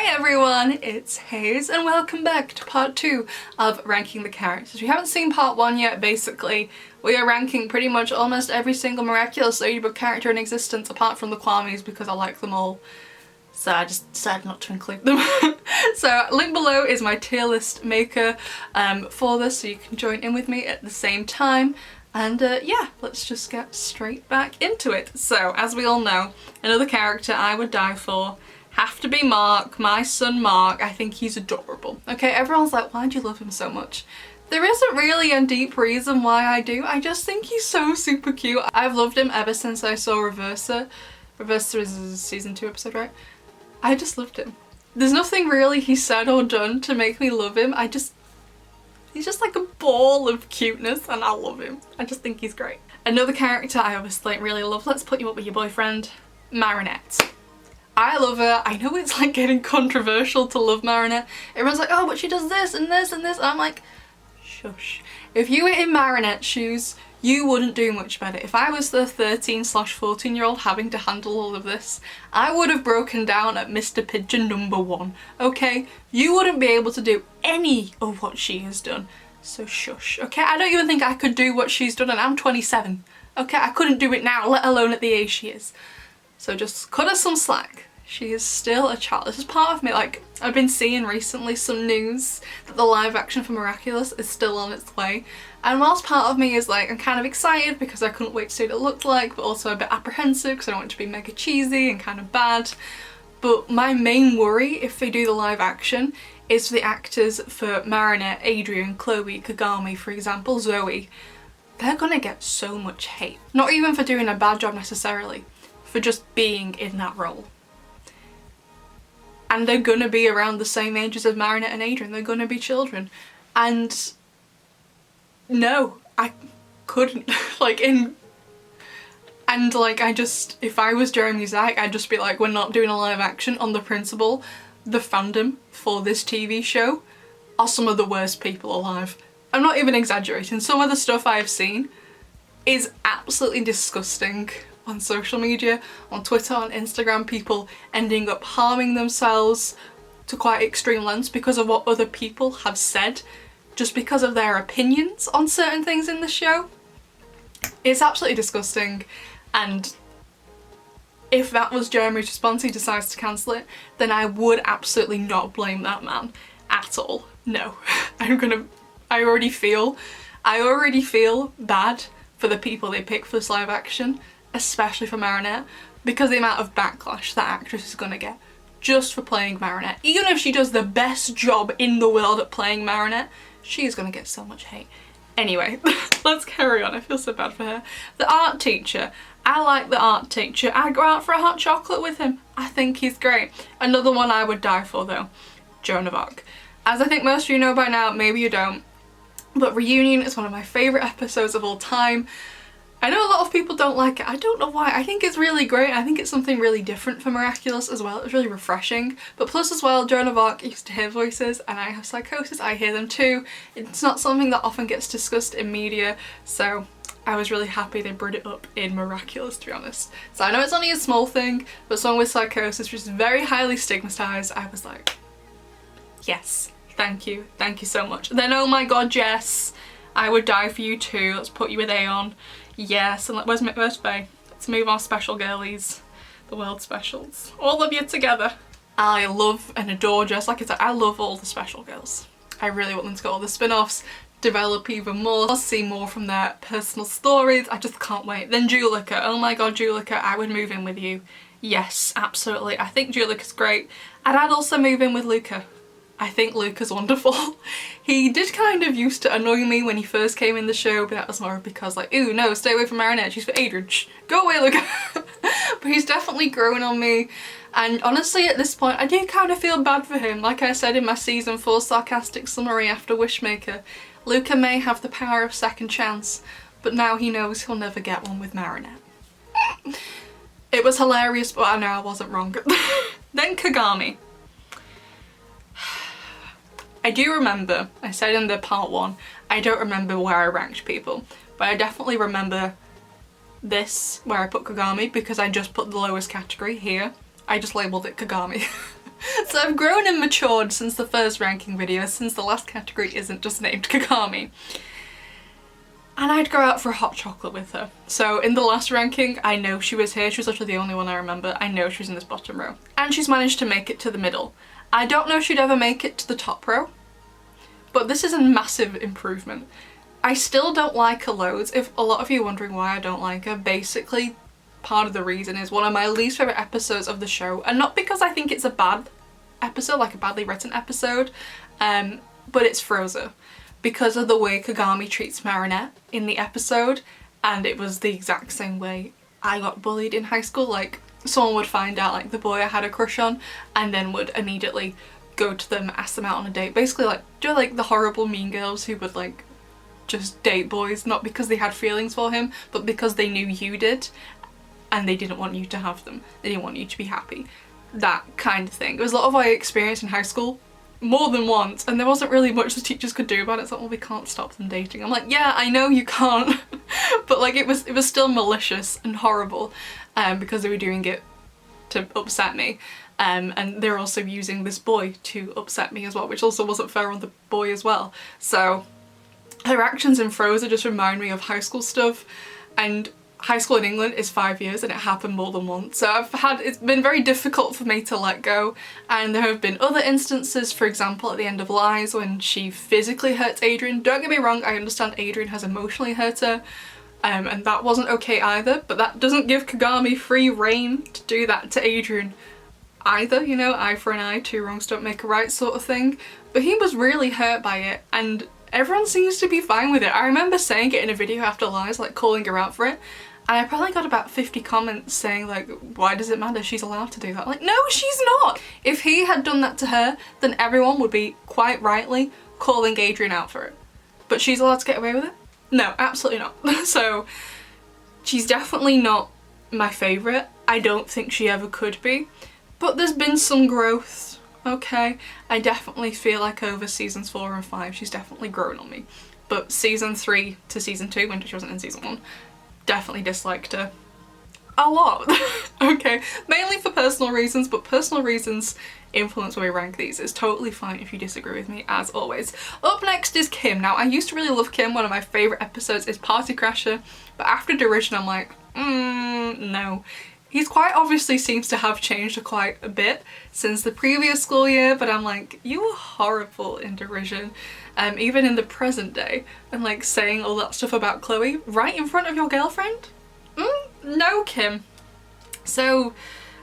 Hi everyone, it's Hayes and welcome back to part 2 of ranking the characters. If you haven't seen part 1 yet, basically, we are ranking pretty much almost every single Miraculous Ladybug character in existence apart from the Kwamis because I like them all. So I just decided not to include them. So link below is my tier list maker for this, so you can join in with me at the same time. And yeah, let's just get straight back into it. So as we all know, another character I would die for have to be Mark, my son Mark. I think he's adorable. Okay, everyone's like, why do you love him so much? There isn't really a deep reason why I do. I just think he's so super cute. I've loved him ever since I saw Reversa. Reversa is a season 2 episode, right? I just loved him. There's nothing really he said or done to make me love him. He's just like a ball of cuteness and I love him. I just think he's great. Another character I obviously really love, let's put you up with your boyfriend, Marinette. I love her. I know it's like getting controversial to love Marinette. Everyone's like, oh, but she does this and this and this. And I'm like, shush. If you were in Marinette's shoes, you wouldn't do much better. If I was the 13/14-year-old having to handle all of this, I would have broken down at Mr. Pigeon #1. Okay? You wouldn't be able to do any of what she has done. So shush. Okay? I don't even think I could do what she's done and I'm 27. Okay? I couldn't do it now, let alone at the age she is. So just cut her some slack. She is still a child. This is part of me, like, I've been seeing recently some news that the live action for Miraculous is still on its way. And whilst part of me is like, I'm kind of excited because I couldn't wait to see what it looked like, but also a bit apprehensive because I don't want it to be mega cheesy and kind of bad. But my main worry, if they do the live action, is for the actors for Marinette, Adrian, Chloe, Kagami, for example, Zoe. They're gonna get so much hate. Not even for doing a bad job necessarily, for just being in that role. And they're gonna be around the same ages as Marinette and Adrian, they're gonna be children. And no, I couldn't, if I was Jeremy Zach, I'd just be like, we're not doing a live action on the principle the fandom for this TV show are some of the worst people alive. I'm not even exaggerating, some of the stuff I've seen is absolutely disgusting. On social media, on Twitter, on Instagram, people ending up harming themselves to quite extreme lengths because of what other people have said, just because of their opinions on certain things in the show. It's absolutely disgusting, and if that was Jeremy's response, he decides to cancel it, then I would absolutely not blame that man at all. No. I already feel bad for the people they pick for this live action, especially for Marinette, because the amount of backlash that actress is gonna get just for playing Marinette. Even if she does the best job in the world at playing Marinette, she is gonna get so much hate. Anyway, let's carry on. I feel so bad for her. The art teacher. I like the art teacher. I'd go out for a hot chocolate with him. I think he's great. Another one I would die for though, Joan of Arc. As I think most of you know by now, maybe you don't, but Reunion is one of my favourite episodes of all time. I know a lot of people don't like it. I don't know why. I think it's really great. I think it's something really different for Miraculous as well. It's really refreshing. But plus as well, Joan of Arc used to hear voices and I have psychosis. I hear them too. It's not something that often gets discussed in media, so I was really happy they brought it up in Miraculous, to be honest. So I know it's only a small thing, but someone with psychosis, which is very highly stigmatized, I was like, yes, thank you so much. Then oh my god, yes, I would die for you too. Let's put you with Aeon. Yes, and where's Faye? Let's move our special girlies, the world specials. All of you together. I love and adore, just like I said, I love all the special girls. I really want them to get all the spin-offs, develop even more, I'll see more from their personal stories. I just can't wait. Then Julika, oh my god, Julika, I would move in with you. Yes, absolutely. I think Julika's great. And I'd also move in with Luca. I think Luca's wonderful. He did kind of used to annoy me when he first came in the show, but that was more because like, ooh no, stay away from Marinette, she's for Adrian. Shh, go away, Luca. But he's definitely grown on me, and honestly at this point I do kind of feel bad for him. Like I said in my season 4 sarcastic summary after Wishmaker, Luca may have the power of second chance, but now he knows he'll never get one with Marinette. It was hilarious, but I know I wasn't wrong. Then Kagami. I do remember, I said in the part 1, I don't remember where I ranked people, but I definitely remember this, where I put Kagami, because I just put the lowest category here. I just labelled it Kagami. So I've grown and matured since the first ranking video, since the last category isn't just named Kagami. And I'd go out for a hot chocolate with her. So in the last ranking, I know she was here. She was literally the only one I remember. I know she was in this bottom row. And she's managed to make it to the middle. I don't know if she'd ever make it to the top row, but this is a massive improvement. I still don't like her loads. If a lot of you are wondering why I don't like her, basically part of the reason is one of my least favourite episodes of the show. And not because I think it's a bad episode, like a badly written episode, but it's Frozen. Because of the way Kagami treats Marinette in the episode, and it was the exact same way I got bullied in high school. Like, someone would find out like the boy I had a crush on and then would immediately go to them, ask them out on a date. Basically like do like the horrible mean girls who would like just date boys, not because they had feelings for him, but because they knew you did and they didn't want you to have them. They didn't want you to be happy. That kind of thing. It was a lot of what I experienced in high school. More than once, and there wasn't really much the teachers could do about it. It's like, well, we can't stop them dating. I'm like, yeah, I know you can't, but like it was still malicious and horrible, because they were doing it to upset me, and they're also using this boy to upset me as well, which also wasn't fair on the boy as well. So her actions in Frozen just remind me of high school stuff, and high school in England is 5 years and it happened more than once. So it's been very difficult for me to let go, and there have been other instances, for example at the end of Lies when she physically hurts Adrian. Don't get me wrong, I understand Adrian has emotionally hurt her, and that wasn't okay either, but that doesn't give Kagami free reign to do that to Adrian either, you know, eye for an eye, two wrongs don't make a right sort of thing. But he was really hurt by it, and everyone seems to be fine with it. I remember saying it in a video after Lies, like calling her out for it, and I probably got about 50 comments saying like, why does it matter, she's allowed to do that. Like, no, she's not! If he had done that to her, then everyone would be, quite rightly, calling Adrian out for it. But she's allowed to get away with it? No, absolutely not. So, she's definitely not my favourite. I don't think she ever could be. But there's been some growth, okay? I definitely feel like over seasons 4 and 5, she's definitely grown on me. But season 3 to season 2, when she wasn't in season 1, definitely disliked her a lot. Okay, mainly for personal reasons, but personal reasons influence where we rank these. It's totally fine if you disagree with me, as always. Up next is Kim. Now, I used to really love Kim. One of my favourite episodes is Party Crasher, but after Derision I'm like, no. He's quite obviously seems to have changed quite a bit since the previous school year, but I'm like, you were horrible in Derision. Even in the present day, and like saying all that stuff about Chloe right in front of your girlfriend? No, Kim. So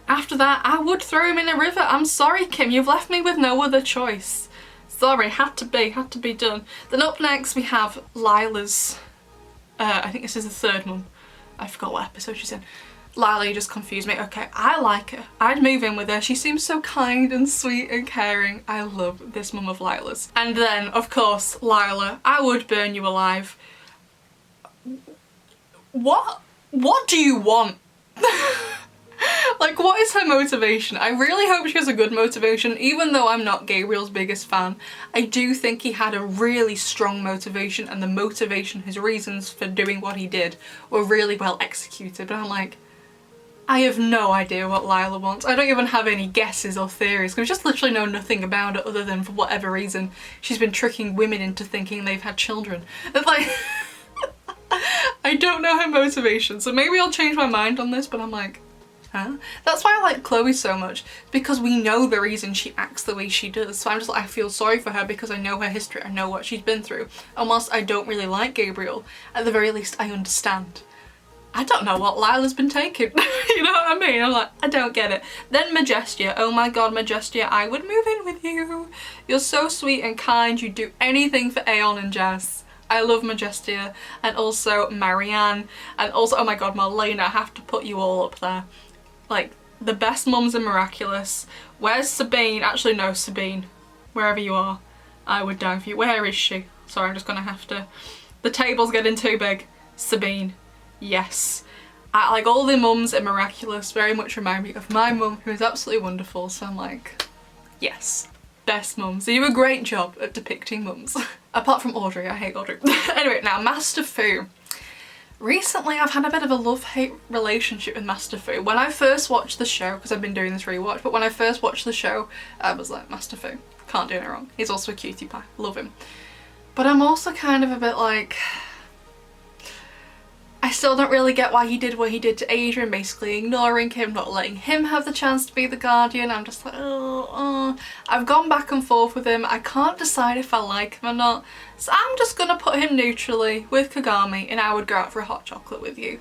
after that, I would throw him in a river. I'm sorry, Kim, you've left me with no other choice. Sorry, had to be done. Then up next we have Lyla's, I think this is the third one. I forgot what episode she's in. Lyla, you just confused me. Okay, I like her. I'd move in with her. She seems so kind and sweet and caring. I love this mum of Lila's. And then, of course, Lyla, I would burn you alive. What do you want? Like, what is her motivation? I really hope she has a good motivation. Even though I'm not Gabriel's biggest fan, I do think he had a really strong motivation, and the motivation, his reasons for doing what he did, were really well executed. But I'm like, I have no idea what Lyla wants. I don't even have any guesses or theories, because we just literally know nothing about it other than for whatever reason she's been tricking women into thinking they've had children. It's like, I don't know her motivation, so maybe I'll change my mind on this, but I'm like, huh? That's why I like Chloe so much, because we know the reason she acts the way she does. So I'm just like, I feel sorry for her because I know her history, I know what she's been through. And whilst I don't really like Gabriel, at the very least I understand. I don't know what Lila's been taking. You know what I mean? I'm like, I don't get it. Then Majestia. Oh my god, Majestia, I would move in with you. You're so sweet and kind. You'd do anything for Aeon and Jess. I love Majestia. And also Marianne. And also, oh my god, Marlena. I have to put you all up there. Like, the best mums in Miraculous. Where's Sabine? Actually, no, Sabine. Wherever you are, I would die for you. Where is she? Sorry, I'm just gonna have to... The table's getting too big. Sabine. Yes. Like, all the mums in Miraculous very much remind me of my mum, who is absolutely wonderful, so I'm like, yes. Best mums. You do a great job at depicting mums. Apart from Audrey, I hate Audrey. Anyway, now Master Fu. Recently I've had a bit of a love-hate relationship with Master Fu. When I first watched the show, because I've been doing this rewatch, but when I first watched the show, I was like, Master Fu, can't do it wrong. He's also a cutie pie, love him. But I'm also kind of a bit like, I still don't really get why he did what he did to Adrian, basically ignoring him, not letting him have the chance to be the Guardian. I'm just like, oh. I've gone back and forth with him. I can't decide if I like him or not. So I'm just gonna put him neutrally with Kagami, and I would go out for a hot chocolate with you.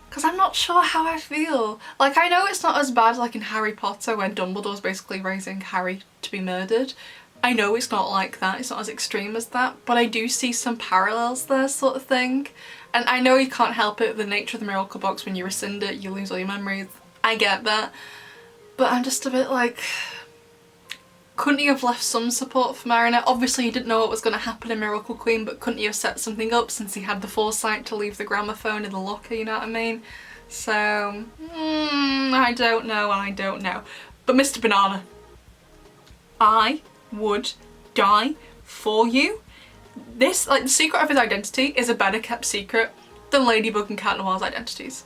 Because I'm not sure how I feel. Like, I know it's not as bad like in Harry Potter when Dumbledore's basically raising Harry to be murdered. I know it's not like that, it's not as extreme as that, but I do see some parallels there, sort of thing. And I know you can't help it, the nature of the miracle box, when you rescind it, you lose all your memories. I get that. But I'm just a bit like, couldn't you have left some support for Marinette? Obviously he didn't know what was going to happen in Miracle Queen, but couldn't you have set something up since he had the foresight to leave the gramophone in the locker, you know what I mean? So, I don't know and I don't know. But Mr. Banana, I would die for you. This, like, the secret of his identity is a better kept secret than Ladybug and Cat Noir's identities.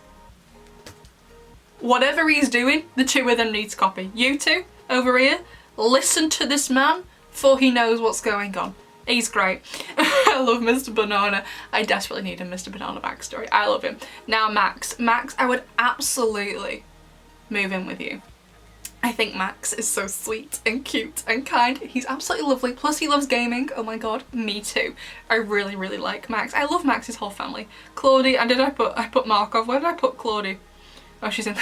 Whatever he's doing, the two of them need to copy. You two, over here, listen to this man, for he knows what's going on. He's great. I love Mr. Banana. I desperately need a Mr. Banana backstory. I love him. Now Max. Max, I would absolutely move in with you. I think Max is so sweet and cute and kind. He's absolutely lovely. Plus he loves gaming. Oh my god, me too. I really, really like Max. I love Max's whole family. Claudie, and I put Markov. Where did I put Claudie? Oh, she's in.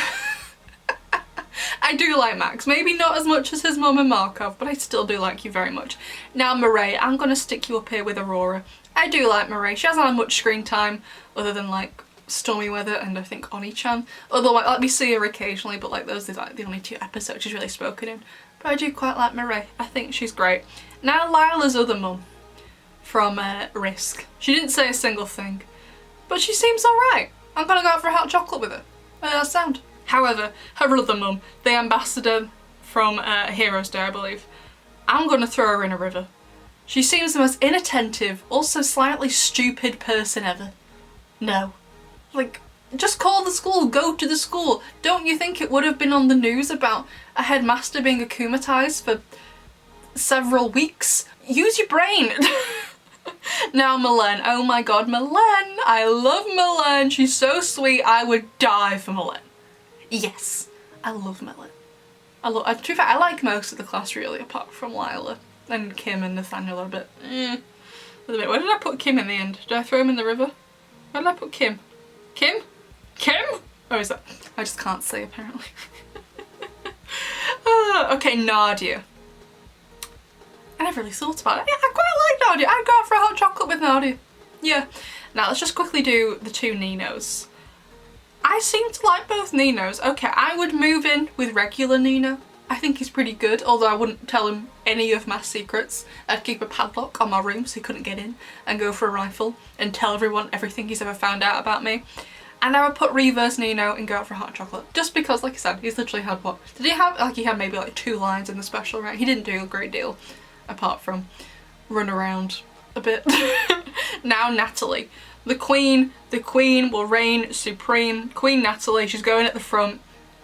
I do like Max. Maybe not as much as his mum and Markov, but I still do like you very much. Now Murray, I'm gonna stick you up here with Aurora. I do like Murray. She hasn't had much screen time other than like Stormy Weather and I think Oni-chan. Otherwise, like, we see her occasionally, but like those are like the only 2 episodes she's really spoken in. But I do quite like Murray. I think she's great. Now Lyla's other mum from Risk. She didn't say a single thing, but she seems alright. I'm gonna go out for a hot chocolate with her. That sound. However, her other mum, the ambassador from Heroes Day, I believe, I'm gonna throw her in a river. She seems the most inattentive, also slightly stupid person ever. No. Like, just call the school, go to the school. Don't you think it would have been on the news about a headmaster being akumatized for several weeks? Use your brain. Now Melen, oh my god, Melen. I love Melen. She's so sweet. I would die for Melen. Yes, I love Melen. To be fair, I like most of the class really, apart from Lyla and Kim and Nathaniel are a bit. Where did I put Kim in the end? Did I throw him in the river? Where did I put Kim? Kim? Kim? Oh, is that? I just can't say apparently. Okay, Nadia. I never really thought about it. Yeah, I quite like Nadia. I'd go out for a hot chocolate with Nadia. Yeah. Now let's just quickly do the 2 Ninos. I seem to like both Ninos. Okay, I would move in with regular Nino. I think he's pretty good, although I wouldn't tell him any of my secrets. I'd keep a padlock on my room so he couldn't get in and go for a rifle and tell everyone everything he's ever found out about me. And I would put reverse Nino and go out for hot chocolate. Just because, like I said, he's literally had what? Did he have, like he had maybe like 2 lines in the special, right? He didn't do a great deal apart from run around a bit. Now Natalie. The queen will reign supreme. Queen Natalie, she's going at the front.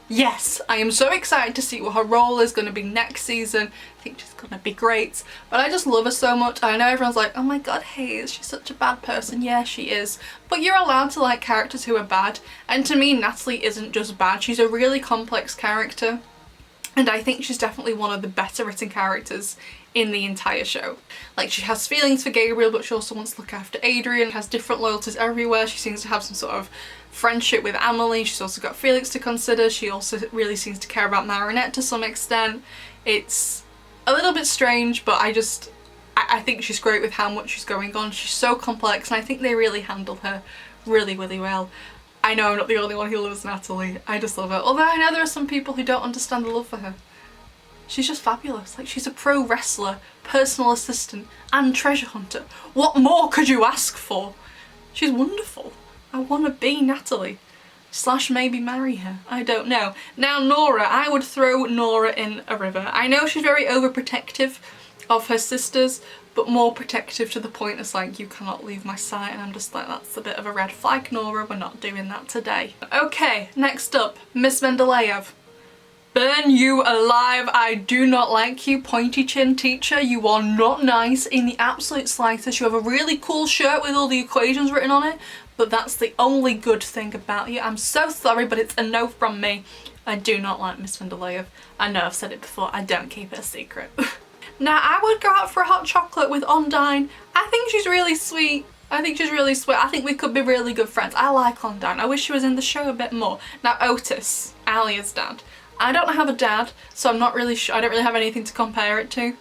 Yes, I am so excited to see what her role is going to be next season. I think she's going to be great. But I just love her so much. I know everyone's like, oh my god, Hayes, she's such a bad person. Yeah, she is. But you're allowed to like characters who are bad. And to me, Natalie isn't just bad. She's a really complex character. And I think she's definitely one of the better written characters in the entire show. Like, she has feelings for Gabriel, but she also wants to look after Adrian, has different loyalties everywhere. She seems to have some sort of friendship with Amelie. She's also got Felix to consider. She also really seems to care about Marinette to some extent. It's a little bit strange, but I think she's great with how much she's going on. She's so complex, and I think they really handle her really, really well. I know I'm not the only one who loves Natalie. I just love her. Although I know there are some people who don't understand the love for her. She's just fabulous. Like, she's a pro wrestler, personal assistant, and treasure hunter. What more could you ask for? She's wonderful. I want to be Natalie. / maybe marry her. I don't know. Now Nora, I would throw Nora in a river. I know she's very overprotective of her sisters, but more protective to the point it's like, you cannot leave my sight, and I'm just like, that's a bit of a red flag, Nora, we're not doing that today. Okay, next up, Miss Mendeleev. Burn you alive, I do not like you, pointy chin teacher, you are not nice in the absolute slightest. You have a really cool shirt with all the equations written on it, but that's the only good thing about you. I'm so sorry, but it's a no from me. I do not like Miss Mendeleev. I know I've said it before, I don't keep it a secret. Now, I would go out for a hot chocolate with Ondine. I think she's really sweet. I think she's really sweet. I think we could be really good friends. I like Ondine. I wish she was in the show a bit more. Now, Otis, Alia's dad. I don't have a dad, so I'm not really sure. I don't really have anything to compare it to.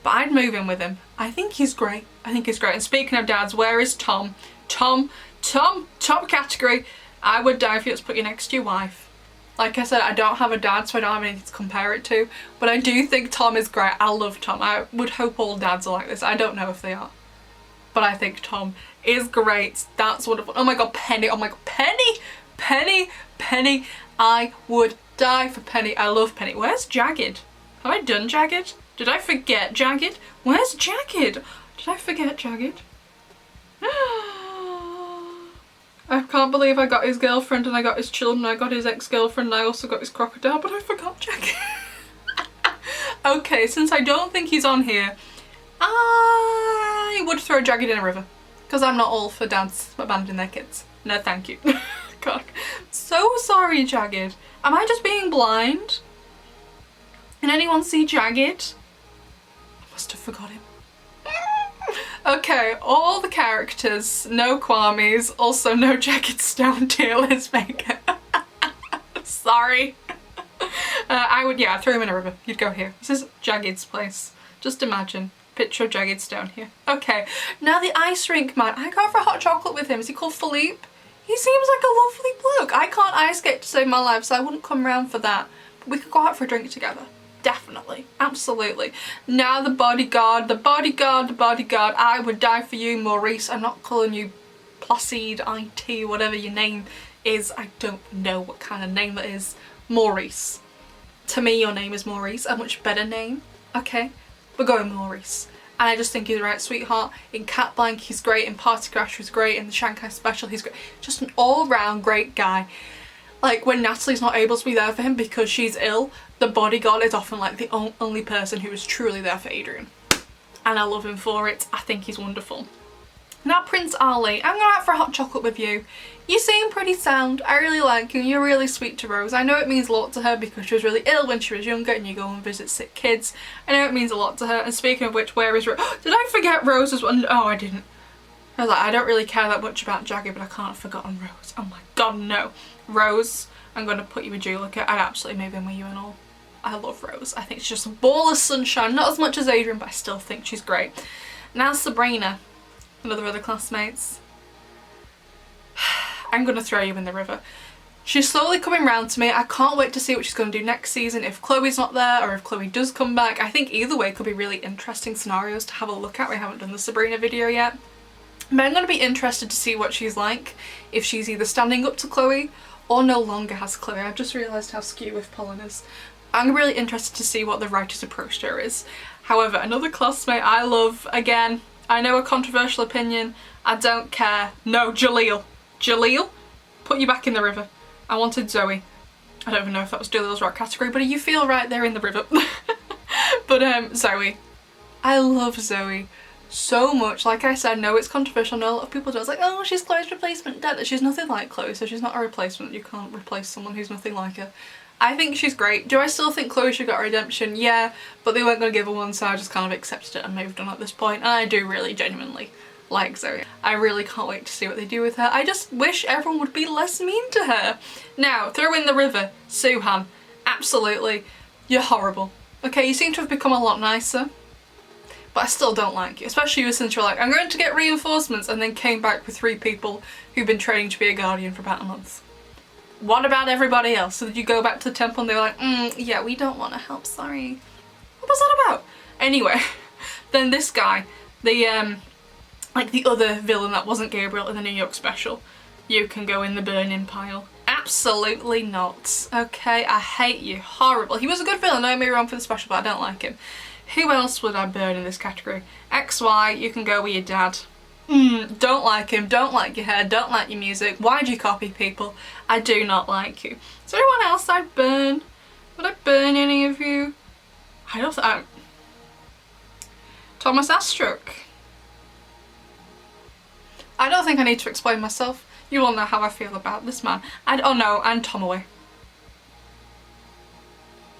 But I'd move in with him. I think he's great. I think he's great. And speaking of dads, where is Tom? Tom, top category. I would die if you just put you next to your wife. Like I said, I don't have a dad, so I don't have anything to compare it to. But I do think Tom is great. I love Tom. I would hope all dads are like this. I don't know if they are. But I think Tom is great. That's wonderful. Oh my god, Penny. Oh my god, Penny! Penny! Penny! I would die for Penny. I love Penny. Where's Jagged? Have I done Jagged? Did I forget Jagged? Where's Jagged? Did I forget Jagged? I can't believe I got his girlfriend and I got his children, I got his ex-girlfriend and I also got his crocodile, but I forgot Jagged. Okay, since I don't think he's on here, I would throw Jagged in a river. Because I'm not all for dads abandoning their kids. No thank you. God. So sorry, Jagged. Am I just being blind? Can anyone see Jagged? I must have forgot him. Okay, all the characters, no Kwamis, also no Jagged Stone tier, let's make it. Sorry. I would, yeah, throw him in a river. You'd go here. This is Jagged's place. Just imagine. Picture of Jagged Stone here. Okay, now the ice rink man. I go for a hot chocolate with him. Is he called Philippe? He seems like a lovely bloke. I can't ice skate to save my life, so I wouldn't come round for that. But we could go out for a drink together. Definitely. Absolutely. Now the bodyguard, the bodyguard, the bodyguard. I would die for you, Maurice. I'm not calling you Placide IT, whatever your name is. I don't know what kind of name that is. Maurice. To me, your name is Maurice. A much better name. Okay? We're going Maurice. And I just think he's a right sweetheart. In Cat Blank, he's great. In Party Crash, he's great. In the Shanghai Special, he's great. Just an all-round great guy. Like, when Natalie's not able to be there for him because she's ill, the bodyguard is often like the only person who is truly there for Adrian. And I love him for it. I think he's wonderful. Now Prince Ali, I'm going out for a hot chocolate with you. You seem pretty sound. I really like you. You're really sweet to Rose. I know it means a lot to her because she was really ill when she was younger and you go and visit sick kids. I know it means a lot to her. And speaking of which, where is Rose? Did I forget Rose as well? Oh, I didn't. I was like, I don't really care that much about Jagged, but I can't have forgotten Rose. Oh my god, no. Rose, I'm going to put you with Julika. I'd absolutely move in with you and all. I love Rose. I think she's just a ball of sunshine. Not as much as Adrian, but I still think she's great. Now Sabrina, another of the classmates. I'm going to throw you in the river. She's slowly coming round to me. I can't wait to see what she's going to do next season. If Chloe's not there or if Chloe does come back, I think either way could be really interesting scenarios to have a look at. We haven't done the Sabrina video yet. But I'm going to be interested to see what she's like. If she's either standing up to Chloe or no longer has Chloe. I've just realised how skew with Pollen is. I'm really interested to see what the writer's approach to her is. However, another classmate I love, again, I know a controversial opinion, I don't care. No, Jaleel. Jaleel? Put you back in the river. I wanted Zoe. I don't even know if that was Jaleel's right category, but you feel right there in the river. But Zoe. I love Zoe so much. Like I said, no, it's controversial. No, a lot of people do. It's like, oh, she's Chloe's replacement. Dad, she's nothing like Chloe, so she's not a replacement. You can't replace someone who's nothing like her. I think she's great. Do I still think Chloe should get a redemption? Yeah, but they weren't going to give her one, so I just kind of accepted it and moved on at this point. And I do really genuinely like Zoe. I really can't wait to see what they do with her. I just wish everyone would be less mean to her. Now, throw in the river. Suan. Absolutely. You're horrible. Okay, you seem to have become a lot nicer, but I still don't like you. Especially since you're like, I'm going to get reinforcements, and then came back with 3 people who've been training to be a guardian for about a month. What about everybody else? So did you go back to the temple and they were like, yeah, we don't want to help, sorry. What was that about? Anyway, then this guy, the like the other villain that wasn't Gabriel in the New York special, you can go in the burning pile. Absolutely not. Okay, I hate you. Horrible. He was a good villain, don't get me wrong, for the special, but I don't like him. Who else would I burn in this category? XY, you can go with your dad. Don't like him, don't like your hair, don't like your music. Why do you copy people? I do not like you. Is there anyone else I'd burn? Would I burn any of you? I don't think... Thomas Astruc. I don't think I need to explain myself. You all know how I feel about this man. Oh no, and Tomoe.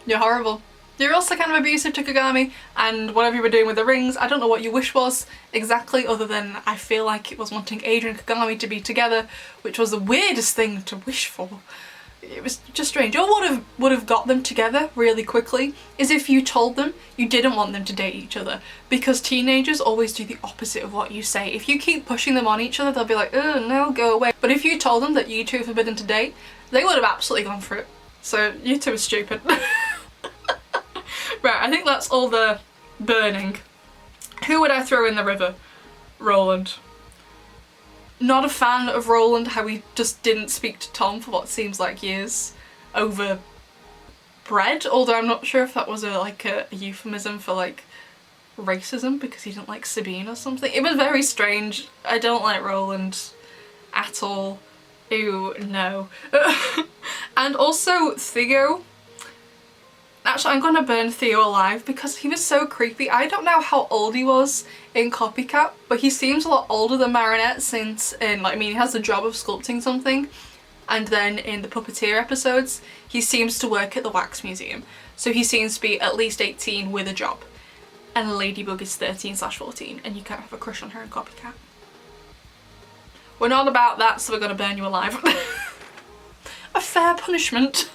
You're horrible. You're also kind of abusive to Kagami, and whatever you were doing with the rings, I don't know what your wish was exactly, other than I feel like it was wanting Adrian and Kagami to be together, which was the weirdest thing to wish for. It was just strange. Or what would have got them together really quickly is if you told them you didn't want them to date each other, because teenagers always do the opposite of what you say. If you keep pushing them on each other, they'll be like, oh no, go away. But if you told them that you two are forbidden to date, they would have absolutely gone for it. So you two are stupid. Right, I think that's all the burning. Who would I throw in the river? Roland. Not a fan of Roland, how he just didn't speak to Tom for what seems like years over bread, although I'm not sure if that was a euphemism for like racism because he didn't like Sabine or something. It was very strange. I don't like Roland at all. Ew, no. And also Theo. Actually, I'm gonna burn Theo alive because he was so creepy. I don't know how old he was in Copycat, but he seems a lot older than Marinette since he has the job of sculpting something, and then in the Puppeteer episodes, he seems to work at the Wax Museum. So he seems to be at least 18 with a job. And Ladybug is 13/14, and you can't have a crush on her in Copycat. We're not about that, so we're gonna burn you alive. A fair punishment.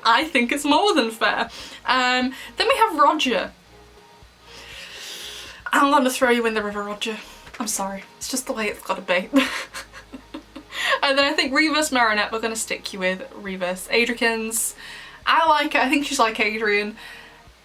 I think it's more than fair. Then we have Roger. I'm gonna throw you in the river, Roger. I'm sorry. It's just the way it's gotta be. And then I think Revas Marinette, we're gonna stick you with Revas. Adrikins, I like it. I think she's like Adrian.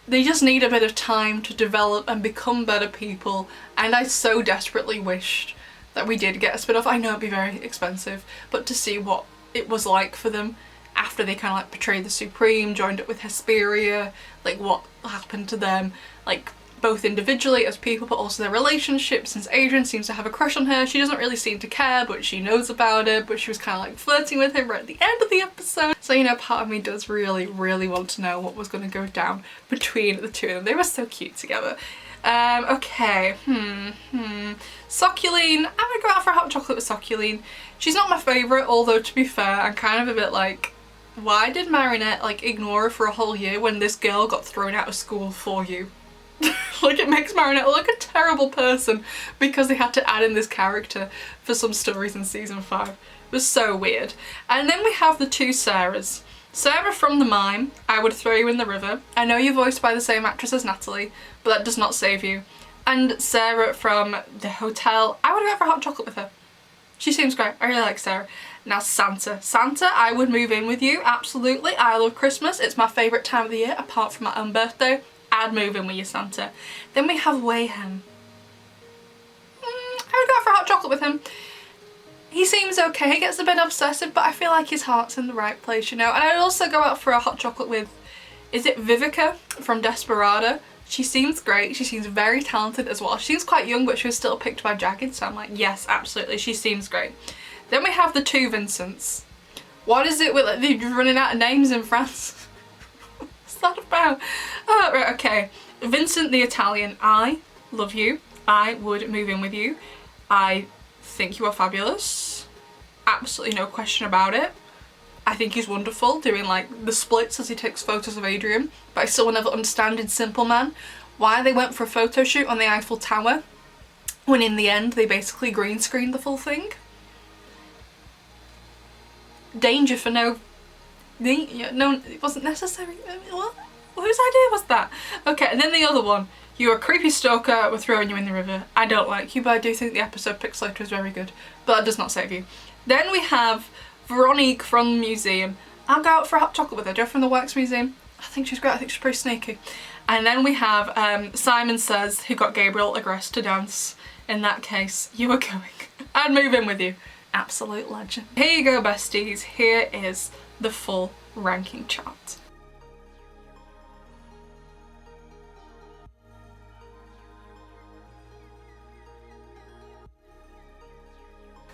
They just need a bit of time to develop and become better people, and I so desperately wished that we did get a spin-off. I know it'd be very expensive, but to see what it was like for them after they kind of like betrayed the Supreme, joined up with Hesperia, like what happened to them, like both individually as people but also their relationship, since Adrian seems to have a crush on her. She doesn't really seem to care, but she knows about it, but she was kind of like flirting with him right at the end of the episode. So, you know, part of me does really, really want to know what was going to go down between the two of them. They were so cute together. Okay, Succuline, I'm gonna go out for a hot chocolate with Succuline. She's not my favourite, although to be fair, I'm kind of a bit like, why did Marinette like ignore her for a whole year when this girl got thrown out of school for you? Like, it makes Marinette look like a terrible person because they had to add in this character for some stories in season 5. It was so weird. And then we have the two Sarahs. Sarah from the Mime, I would throw you in the river. I know you're voiced by the same actress as Natalie, but that does not save you. And Sarah from the hotel, I would go for hot chocolate with her. She seems great. I really like Sarah. Now Santa. Santa, I would move in with you, absolutely. I love Christmas. It's my favourite time of the year, apart from my own birthday. I'd move in with you, Santa. Then we have Wayhem. I would go for hot chocolate with him. He seems okay, he gets a bit obsessive, but I feel like his heart's in the right place, you know. And I'd also go out for a hot chocolate with, is it Vivica from Desperado? She seems great, she seems very talented as well. She seems quite young, but she was still picked by Jagged, so I'm like, yes, absolutely, she seems great. Then we have the two Vincents. What is it with like, they're running out of names in France? What's that about? Oh, right, okay. Vincent the Italian, I love you. I would move in with you. I think you are fabulous. Absolutely no question about it. I think he's wonderful doing like the splits as he takes photos of Adrian, but I still will never understand in Simple Man why they went for a photo shoot on the Eiffel Tower when in the end they basically green screened the full thing. Danger for no, it wasn't necessary. What? Whose idea was that? Okay, and then the other one. You're a creepy stalker, we're throwing you in the river. I don't like you, but I do think the episode Pixelator is very good. But that does not save you. Then we have Veronique from the museum. I'll go out for a hot chocolate with her. Do you know from the Wax Museum? I think she's great, I think she's pretty sneaky. And then we have Simon Says, who got Gabriel Agreste to dance. In that case, you are going. I'd move in with you. Absolute legend. Here you go, besties. Here is the full ranking chart.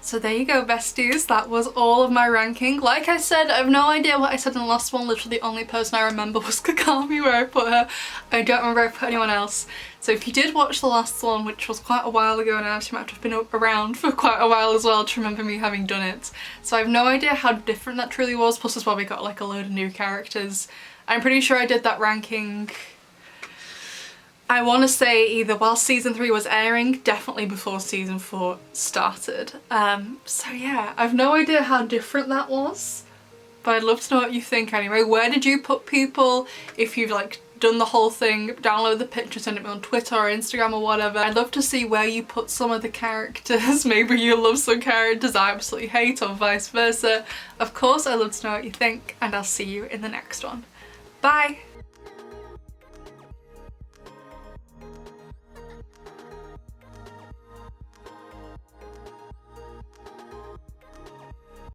So there you go, besties. That was all of my ranking. Like I said, I have no idea what I said in the last one. Literally the only person I remember was Kakami, where I put her. I don't remember if I put anyone else. So if you did watch the last one, which was quite a while ago now, she might have been around for quite a while as well to remember me having done it. So I have no idea how different that truly was, plus as well we got like a load of new characters. I'm pretty sure I did that ranking, I want to say either while season 3 was airing, definitely before season 4 started. So yeah, I've no idea how different that was, but I'd love to know what you think anyway. Where did you put people? If you've like done the whole thing, download the picture, send it me on Twitter or Instagram or whatever. I'd love to see where you put some of the characters. Maybe you love some characters I absolutely hate, or vice versa. Of course, I'd love to know what you think, and I'll see you in the next one. Bye!